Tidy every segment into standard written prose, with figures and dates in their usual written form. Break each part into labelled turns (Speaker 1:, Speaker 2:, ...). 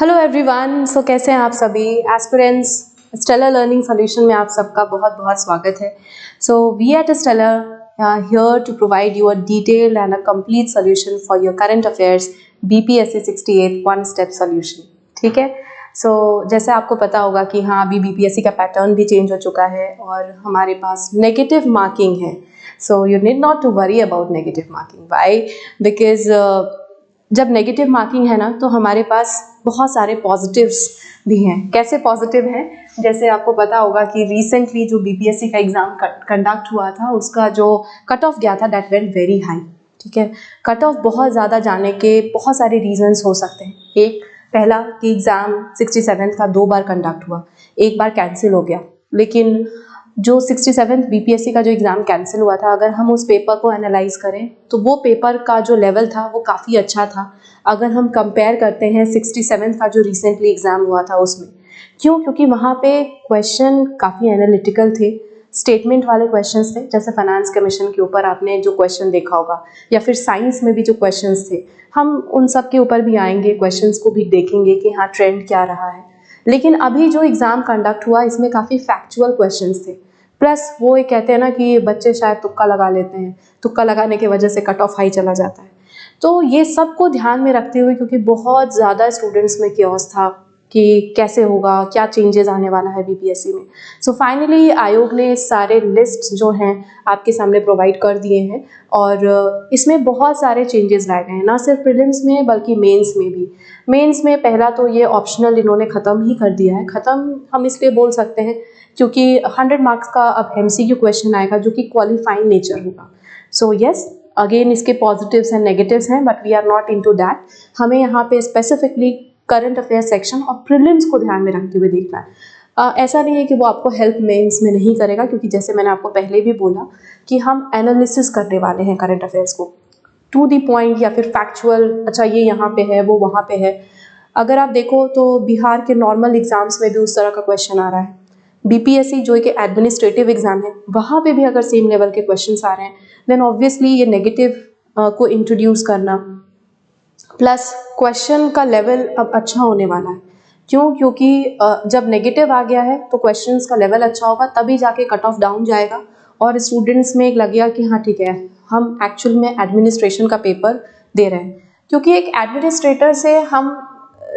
Speaker 1: Hello everyone, सो कैसे हैं आप सभी एस्पिरेंट्स। स्टेलर लर्निंग सॉल्यूशन में आप सबका बहुत बहुत स्वागत है। So we at Stellar here to provide you a detailed and a complete solution for your current affairs BPSC 68 one step solution. ठीक है। सो जैसे आपको पता होगा कि हाँ, अभी बीपीएससी का पैटर्न भी चेंज हो चुका है और हमारे पास नेगेटिव मार्किंग है। So you need not to worry about negative marking. Why? Because जब नेगेटिव मार्किंग है ना, तो हमारे पास बहुत सारे पॉजिटिव्स भी हैं। कैसे पॉजिटिव हैं? जैसे आपको पता होगा कि रिसेंटली जो बीपीएससी का एग्ज़ाम कंडक्ट हुआ था, उसका जो कट ऑफ गया था दैट वेंट वेरी हाई। ठीक है। कट ऑफ बहुत ज़्यादा जाने के बहुत सारे रीजंस हो सकते हैं। एक, पहला कि एग्ज़ाम 67 का 2 बार कंडक्ट हुआ, एक बार कैंसिल हो गया। लेकिन जो 67 बीपीएससी का जो एग्ज़ाम कैंसिल हुआ था, अगर हम उस पेपर को एनालाइज करें तो वो पेपर का जो लेवल था वो काफ़ी अच्छा था अगर हम कंपेयर करते हैं 67 का जो रिसेंटली एग्ज़ाम हुआ था उसमें। क्यों? क्योंकि वहाँ पे क्वेश्चन काफ़ी एनालिटिकल थे, स्टेटमेंट वाले क्वेश्चंस थे। जैसे फाइनेंस कमीशन के ऊपर आपने जो क्वेश्चन देखा होगा, या फिर साइंस में भी जो क्वेश्चंस थे, हम उन सब के ऊपर भी आएंगे, क्वेश्चंस को भी देखेंगे कि हाँ ट्रेंड क्या रहा है। लेकिन अभी जो एग्ज़ाम कंडक्ट हुआ इसमें काफ़ी फैक्चुअल क्वेश्चंस थे। प्लस वो ये कहते हैं ना कि बच्चे शायद तुक्का लगा लेते हैं, तुक्का लगाने की वजह से कट ऑफ हाई चला जाता है। तो ये सब को ध्यान में रखते हुए, क्योंकि बहुत ज़्यादा स्टूडेंट्स में क्योस था कि कैसे होगा, क्या चेंजेस आने वाला है बीपीएससी में। सो फाइनली आयोग ने सारे लिस्ट जो हैं आपके सामने प्रोवाइड कर दिए हैं और इसमें बहुत सारे चेंजेस लाए गए हैं, ना सिर्फ प्रीलिम्स में बल्कि मेंस में भी। मेंस में पहला तो ये ऑप्शनल इन्होंने ख़त्म ही कर दिया है। ख़त्म हम इसलिए बोल सकते हैं क्योंकि 100 मार्क्स का अब एमसीक्यू क्वेश्चन आएगा जो कि क्वालिफाइंग नेचर होगा। सो यस, अगेन इसके पॉजिटिव्स एंड नेगेटिव्स हैं, but we are not into that. हमें यहाँ पे स्पेसिफिकली करंट अफेयर सेक्शन और प्रीलिम्स को ध्यान में रखते हुए देखना है। ऐसा नहीं है कि वो आपको हेल्प मेंस में नहीं करेगा, क्योंकि जैसे मैंने आपको पहले भी बोला कि हम एनालिसिस करने वाले हैं करंट अफेयर्स को टू दी पॉइंट, या फिर फैक्चुअल। अच्छा, ये यहाँ पे है, वो वहाँ पे है। अगर आप देखो तो बिहार के नॉर्मल एग्जाम्स में भी उस तरह का क्वेश्चन आ रहा है। बीपीएससी जो कि एडमिनिस्ट्रेटिव एग्जाम है, वहाँ पे भी अगर सेम लेवल के क्वेश्चंस आ रहे हैं, देन ऑब्वियसली ये नेगेटिव को इंट्रोड्यूस करना, प्लस क्वेश्चन का लेवल अब अच्छा होने वाला है। क्यों? क्योंकि जब नेगेटिव आ गया है तो क्वेश्चंस का लेवल अच्छा होगा, तभी जाके कट ऑफ डाउन जाएगा और स्टूडेंट्स में एक लगेगा कि हाँ ठीक है, हम एक्चुअल में एडमिनिस्ट्रेशन का पेपर दे रहे हैं। क्योंकि एक एडमिनिस्ट्रेटर से हम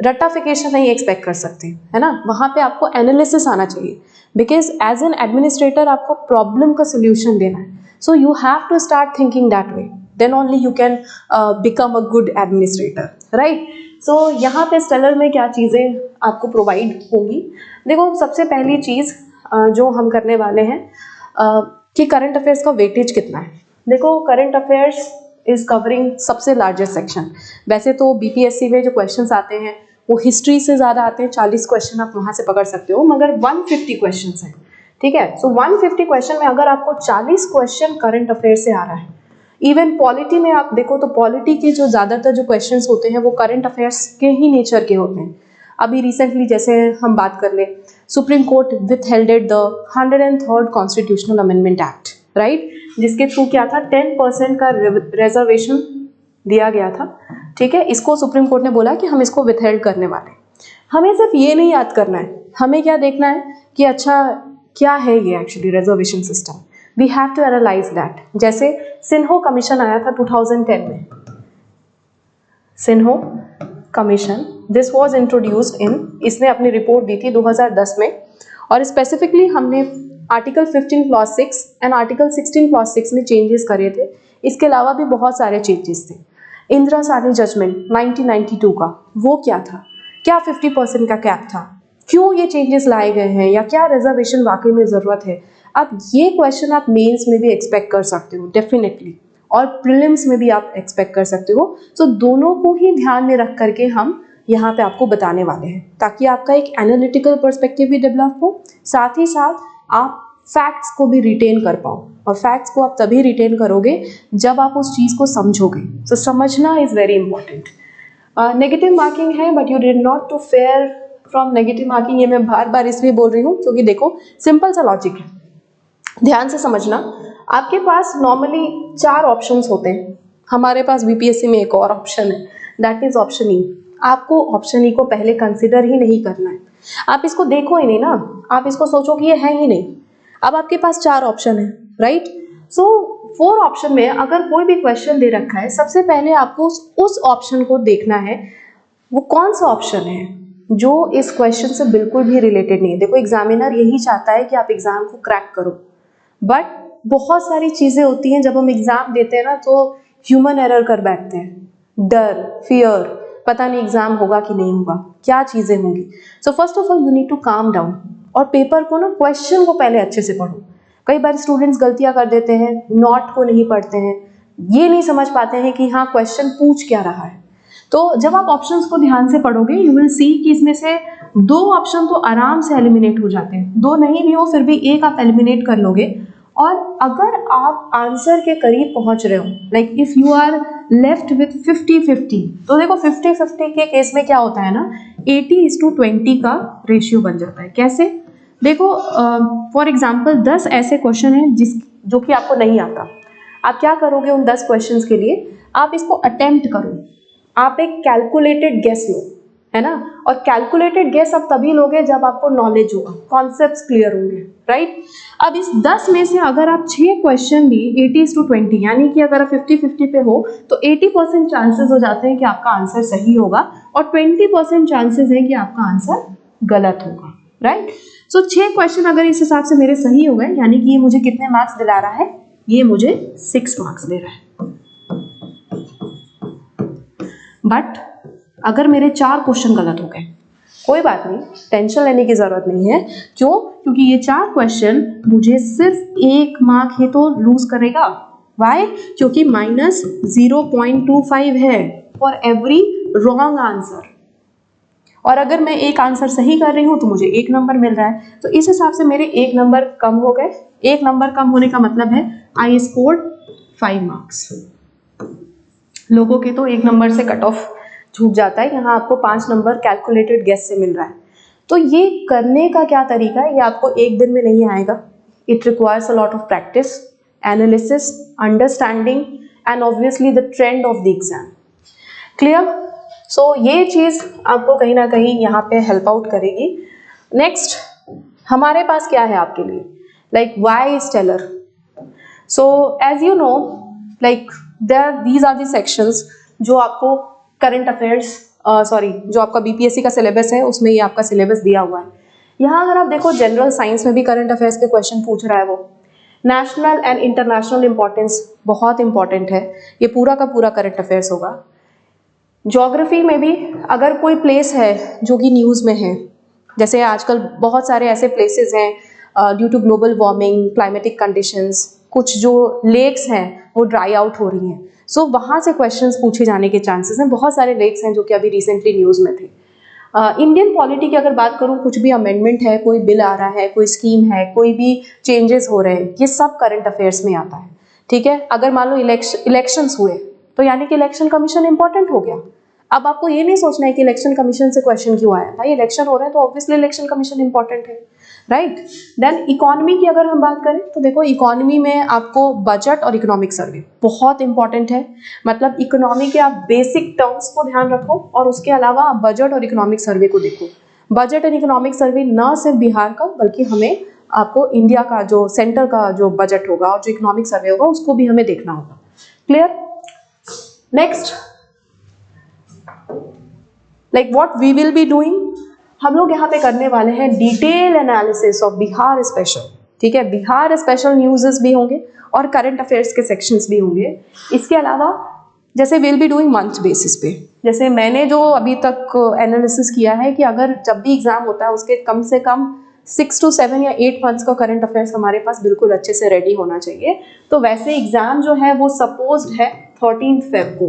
Speaker 1: रटाफिकेशन नहीं एक्सपेक्ट कर सकते, है ना। वहाँ पे आपको एनालिसिस आना चाहिए, बिकॉज एज एन एडमिनिस्ट्रेटर आपको प्रॉब्लम का सोल्यूशन देना है। So you have to start thinking that way, then only you can become a good administrator, right. So यहाँ पे स्टेलर में क्या चीज़ें आपको प्रोवाइड होंगी। देखो, सबसे पहली चीज़ जो हम करने वाले हैं कि करंट अफेयर्स का वेटेज कितना है। देखो, करंट अफेयर्स इज कवरिंग सबसे लार्जेस्ट सेक्शन। वैसे तो बीपीएससी में जो क्वेश्चंस आते हैं वो हिस्ट्री से ज़्यादा आते हैं, 40 क्वेश्चन आप वहाँ से पकड़ सकते हो, मगर 150 क्वेश्चंस हैं। ठीक है। सो 150 क्वेश्चन में अगर आपको 40 क्वेश्चन करंट अफेयर से आ रहा है, इवन पॉलिटी में आप देखो तो पॉलिटी के जो ज़्यादातर जो क्वेश्चंस होते हैं वो करंट अफेयर्स के ही नेचर के होते हैं। अभी रिसेंटली जैसे हम बात कर ले, supreme court withhelded the 103rd constitutional amendment act, right, जिसके थ्रू क्या था, 10% का रिजर्वेशन दिया गया था। ठीक है। इसको सुप्रीम कोर्ट ने बोला कि हम इसको विथहेल्ड करने वाले हैं। हमें सिर्फ ये नहीं याद करना है, हमें क्या देखना है कि अच्छा क्या है ये actually reservation system. We have to analyse that. जैसे सिन्हो कमीशन आया था 2010 में, Sinho commission, this was introduced in, इसने अपनी रिपोर्ट दी थी 2010 में, और स्पेसिफिकली हमने article 15 clause 6 and article 16 clause 6 में चेंजेस करे थे। इसके अलावा भी बहुत सारे चेंजेस थे। इंदिरा साहनी जजमेंट 1992 का, वो क्या था, क्या 50% का कैप था, क्यों ये चेंजेस लाए गए हैं, या क्या रिजर्वेशन वाकई में ज़रूरत है। अब ये क्वेश्चन आप मेंस में भी एक्सपेक्ट कर सकते हो डेफिनेटली, और प्रीलिम्स में भी आप एक्सपेक्ट कर सकते हो। तो दोनों को ही ध्यान में रख करके हम यहाँ पे आपको बताने वाले हैं, ताकि आपका एक एनालिटिकल पर्सपेक्टिव भी डेवलप हो, साथ ही साथ आप फैक्ट्स को भी रिटेन कर पाओ। और फैक्ट्स को आप तभी रिटेन करोगे जब आप उस चीज़ को समझोगे। तो समझना is very important. Negative marking है, but you did not to fear from negative marking. ये मैं बार बार इसलिए बोल रही हूँ क्योंकि देखो, सिंपल सा लॉजिक है, ध्यान से समझना। आपके पास नॉर्मली 4 ऑप्शंस होते हैं, हमारे पास बीपीएससी में एक और ऑप्शन है, दैट इज ऑप्शन ई। आपको ऑप्शन ई को पहले कंसिडर ही नहीं करना है। आप इसको देखो ही नहीं ना, आप इसको सोचो कि ये है ही नहीं। अब आपके पास 4 ऑप्शन है, राइट। सो 4 ऑप्शन में अगर कोई भी क्वेश्चन दे रखा है, सबसे पहले आपको उस ऑप्शन को देखना है, वो कौन सा ऑप्शन है जो इस क्वेश्चन से बिल्कुल भी रिलेटेड नहीं है। देखो एग्जामिनर यही चाहता है कि आप एग्जाम को क्रैक करो, बट बहुत सारी चीजें होती हैं जब हम एग्जाम देते हैं ना, तो ह्यूमन एरर कर बैठते हैं, डर, फियर, पता नहीं एग्जाम होगा कि नहीं होगा, क्या चीजें होंगी। So first of all you need to calm down और पेपर को ना, क्वेश्चन को पहले अच्छे से पढ़ो। कई बार स्टूडेंट्स गलतियां कर देते हैं, नोट को नहीं पढ़ते हैं, ये नहीं समझ पाते हैं कि हाँ क्वेश्चन पूछ क्या रहा है। तो जब आप ऑप्शंस को ध्यान से पढ़ोगे, यू विल सी कि इसमें से 2 ऑप्शन तो आराम से एलिमिनेट हो जाते हैं, 2 नहीं भी हो फिर भी एक आप एलिमिनेट कर लोगे। और अगर आप आंसर के करीब पहुंच रहे हो, like if you are left with 50-50, तो देखो 50-50 के केस में क्या होता है ना, 80:20 का रेशियो बन जाता है। कैसे? देखो फॉर एग्जाम्पल 10 ऐसे क्वेश्चन हैं जो कि आपको नहीं आता। आप क्या करोगे उन 10 क्वेश्चंस के लिए? आप इसको अटेम्प्ट करो, आप एक कैलकुलेटेड गेस लो, है ना। और कैलकुलेटेड गेस आप तभी लोगे जब आपको नॉलेज होगा, कॉन्सेप्ट्स क्लियर होंगे, राइट। अब इस 10 में से अगर आप 6 क्वेश्चन भी 80:20, यानी कि अगर आप 50-50 पे हो, तो 80% चांसेस हो जाते हैं कि आपका आंसर सही होगा और 20% चांसेस है कि आपका आंसर गलत होगा, राइट। सो 6 क्वेश्चन अगर इस हिसाब से मेरे सही हो गए, यानी कि ये मुझे कितने मार्क्स दिला रहा है? ये मुझे 6 मार्क्स दे रहा है। बट अगर मेरे 4 क्वेश्चन गलत हो गए, कोई बात नहीं, टेंशन लेने की जरूरत नहीं है। क्यों? क्योंकि ये 4 क्वेश्चन मुझे सिर्फ 1 मार्क ही तो लूज करेगा। वाई? क्योंकि -0.25 है फॉर एवरी रॉन्ग आंसर। और अगर मैं एक आंसर सही कर रही हूं तो मुझे 1 नंबर मिल रहा है। तो इस हिसाब से मेरे 1 नंबर कम हो गए। 1 नंबर कम होने का मतलब है आई स्कोर्ड 5 मार्क्स। लोगों के तो 1 नंबर से कट ऑफ छूट जाता है, यहाँ आपको 5 नंबर कैलकुलेटेड गेस से मिल रहा है। तो ये करने का क्या तरीका है, ये आपको एक दिन में नहीं आएगा। It requires a lot of practice, analysis, understanding and obviously the trend of the exam. Clear? So ये चीज आपको कहीं ना कहीं यहाँ पे हेल्प आउट करेगी। नेक्स्ट हमारे पास क्या है आपके लिए, like why Stellar. So as you know, like these are the sections जो आपको करंट अफेयर्स जो आपका बीपीएससी का सिलेबस है उसमें ये आपका सिलेबस दिया हुआ है। यहाँ अगर आप देखो जनरल साइंस में भी करंट अफेयर्स के क्वेश्चन पूछ रहा है वो। नेशनल एंड इंटरनेशनल इंपॉर्टेंस बहुत इंपॉर्टेंट है, ये पूरा का पूरा करंट अफेयर्स होगा। ज्योग्राफी में भी अगर कोई प्लेस है जो कि न्यूज़ में है, जैसे आजकल बहुत सारे ऐसे प्लेसेस हैं due to global warming, climatic conditions, कुछ जो लेक्स हैं वो ड्राई आउट हो रही हैं, सो वहाँ से क्वेश्चंस पूछे जाने के चांसेस हैं। बहुत सारे लेक्स हैं जो कि अभी रिसेंटली न्यूज़ में थे। इंडियन पॉलिटी की अगर बात करूँ, कुछ भी अमेंडमेंट है, कोई बिल आ रहा है, कोई स्कीम है, कोई भी चेंजेस हो रहे हैं, ये सब करंट अफेयर्स में आता है। ठीक है, अगर मान लो इलेक्शंस हुए तो यानी कि इलेक्शन कमीशन इंपॉर्टेंट हो गया। अब आपको ये नहीं सोचना है कि इलेक्शन कमीशन से क्वेश्चन क्यों आया, भाई इलेक्शन हो रहे हैं तो ऑब्वियसली इलेक्शन कमीशन इंपॉर्टेंट है, राइट। देन इकोनॉमी की अगर हम बात करें तो देखो इकोनॉमी में आपको बजट और इकोनॉमिक सर्वे बहुत इंपॉर्टेंट है। मतलब इकोनॉमी के आप बेसिक टर्म्स को ध्यान रखो और उसके अलावा आप बजट और इकोनॉमिक सर्वे को देखो। बजट एंड इकोनॉमिक सर्वे ना सिर्फ बिहार का बल्कि हमें आपको इंडिया का जो सेंटर का जो बजट होगा और जो इकोनॉमिक सर्वे होगा उसको भी हमें देखना होगा। Clear? Next, like what we will be doing, हम लोग यहाँ पे करने वाले हैं detail analysis of Bihar special. ठीक है, बिहार स्पेशल न्यूज़ भी होंगे और करंट अफेयर्स के सेक्शंस भी होंगे। इसके अलावा जैसे will be doing month basis पे, जैसे मैंने जो अभी तक एनालिसिस किया है कि अगर जब भी एग्जाम होता है उसके कम से कम 6 to 7 या 8 मंथ्स का करंट अफेयर्स हमारे पास बिल्कुल अच्छे से रेडी होना चाहिए। तो वैसे एग्जाम जो है वो सपोज्ड है 13 Feb को।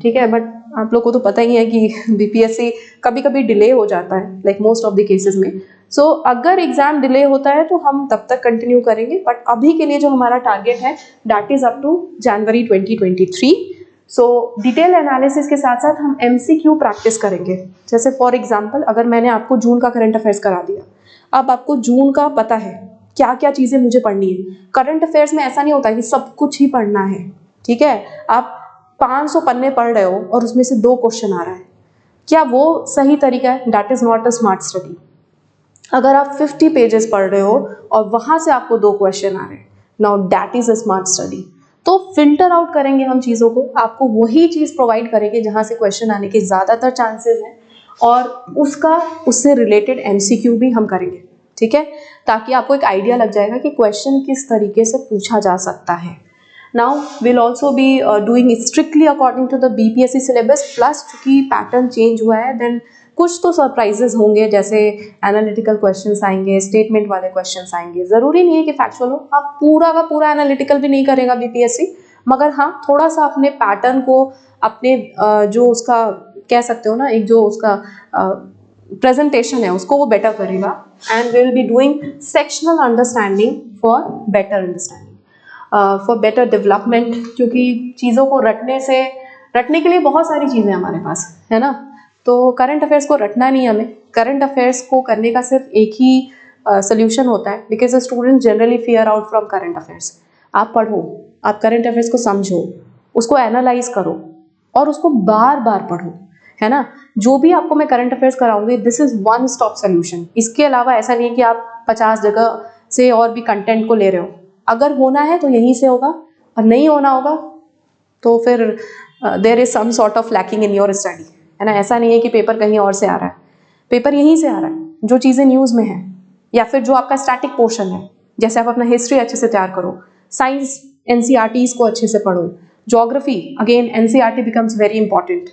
Speaker 1: ठीक है, बट आप लोग को तो पता ही है कि बीपीएससी कभी कभी डिले हो जाता है, like most of the cases में। सो अगर एग्जाम डिले होता है तो हम तब तक कंटिन्यू करेंगे, बट अभी के लिए जो हमारा टारगेट है that is up to January 2023। So detail analysis के साथ साथ हम एमसीक्यू प्रैक्टिस करेंगे। जैसे फॉर एग्जाम्पल अगर मैंने आपको जून का करंट अफेयर्स करा दिया, अब आपको जून का पता है क्या क्या चीज़ें मुझे पढ़नी है। करंट अफेयर्स में ऐसा नहीं होता कि सब कुछ ही पढ़ना है। ठीक है, आप 500 पन्ने पढ़ रहे हो और उसमें से 2 क्वेश्चन आ रहा है, क्या वो सही तरीका है? That is not a smart study. अगर आप 50 पेजेस पढ़ रहे हो और वहाँ से आपको 2 क्वेश्चन आ रहे हैं, now that is a smart study. तो फिल्टर आउट करेंगे हम चीज़ों को, आपको वही चीज़ प्रोवाइड करेंगे जहाँ से क्वेश्चन आने के ज़्यादातर चांसेस हैं, और उससे रिलेटेड एमसीक्यू भी हम करेंगे, ठीक है, ताकि आपको एक आइडिया लग जाएगा कि क्वेश्चन किस तरीके से पूछा जा सकता है। Now will also be doing strictly according to the BPSC syllabus, plus चूँकि पैटर्न चेंज हुआ है, देन कुछ तो सरप्राइजेस होंगे, जैसे एनालिटिकल क्वेश्चंस आएंगे, स्टेटमेंट वाले क्वेश्चंस आएंगे। ज़रूरी नहीं है कि फैक्चुअल हो, आप पूरा का पूरा एनालिटिकल भी नहीं करेगा बीपीएससी, मगर हाँ थोड़ा सा अपने पैटर्न को, अपने जो उसका कह सकते हो ना, एक जो उसका प्रेजेंटेशन है उसको वो बेटर करेगा। And will be doing sectional understanding for better understanding, for better development, क्योंकि चीज़ों को रटने के लिए बहुत सारी चीज़ें हमारे पास है ना। तो करंट अफेयर्स को रटना नहीं हमें, करंट अफेयर्स को करने का सिर्फ एक ही सोल्यूशन होता है, because student generally fear out from current affairs. आप पढ़ो, आप करंट अफेयर्स को समझो, उसको एनालाइज करो और उसको बार बार पढ़ो, है ना। जो भी आपको मैं करंट अफेयर्स कराऊंगी, this is one stop solution. इसके अलावा ऐसा नहीं है कि आप 50 जगह से और भी कंटेंट को ले रहे हो। अगर होना है तो यहीं से होगा, और नहीं होना होगा तो फिर there is some sort of lacking in your study, है ना। ऐसा नहीं है कि पेपर कहीं और से आ रहा है, पेपर यहीं से आ रहा है, जो चीज़ें न्यूज़ में हैं, या फिर जो आपका स्टैटिक पोर्शन है। जैसे आप अपना हिस्ट्री अच्छे से तैयार करो, साइंस एनसीईआरटीज को अच्छे से पढ़ो, geography again NCERT becomes very important.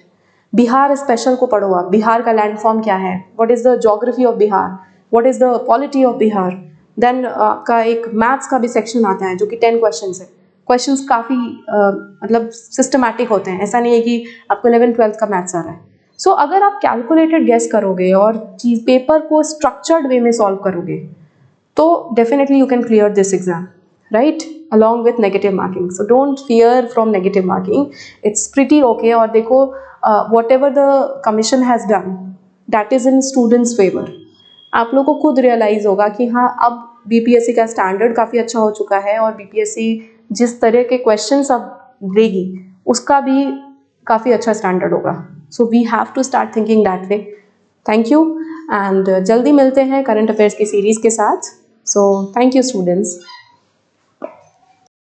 Speaker 1: Bihar special को पढ़ो आप, बिहार का लैंडफॉर्म क्या है, what is the geography of Bihar, what is the polity of Bihar. Then आपका एक मैथ्स का भी सेक्शन आता है जो कि 10 क्वेश्चन है। क्वेश्चंस काफ़ी मतलब सिस्टमैटिक होते हैं, ऐसा नहीं है कि आपको 11th-12th का मैथ्स आ रहा है। सो अगर आप कैलकुलेटेड गेस करोगे और चीज पेपर को स्ट्रक्चर्ड वे में सॉल्व करोगे, तो definitely you can clear this exam, right, along with negative marking. So don't fear from negative marking, it's pretty okay. और देखो whatever the commission has done, that is in students favor. आप लोगों को खुद realise होगा कि हाँ अब बीपीएससी का स्टैंडर्ड काफ़ी अच्छा हो चुका है, और बीपीएससी जिस तरह के क्वेश्चंस अब देगी उसका भी काफ़ी अच्छा स्टैंडर्ड होगा। So we have to start thinking that way. Thank you, and जल्दी मिलते हैं करंट अफेयर्स की सीरीज़ के साथ। So thank you students.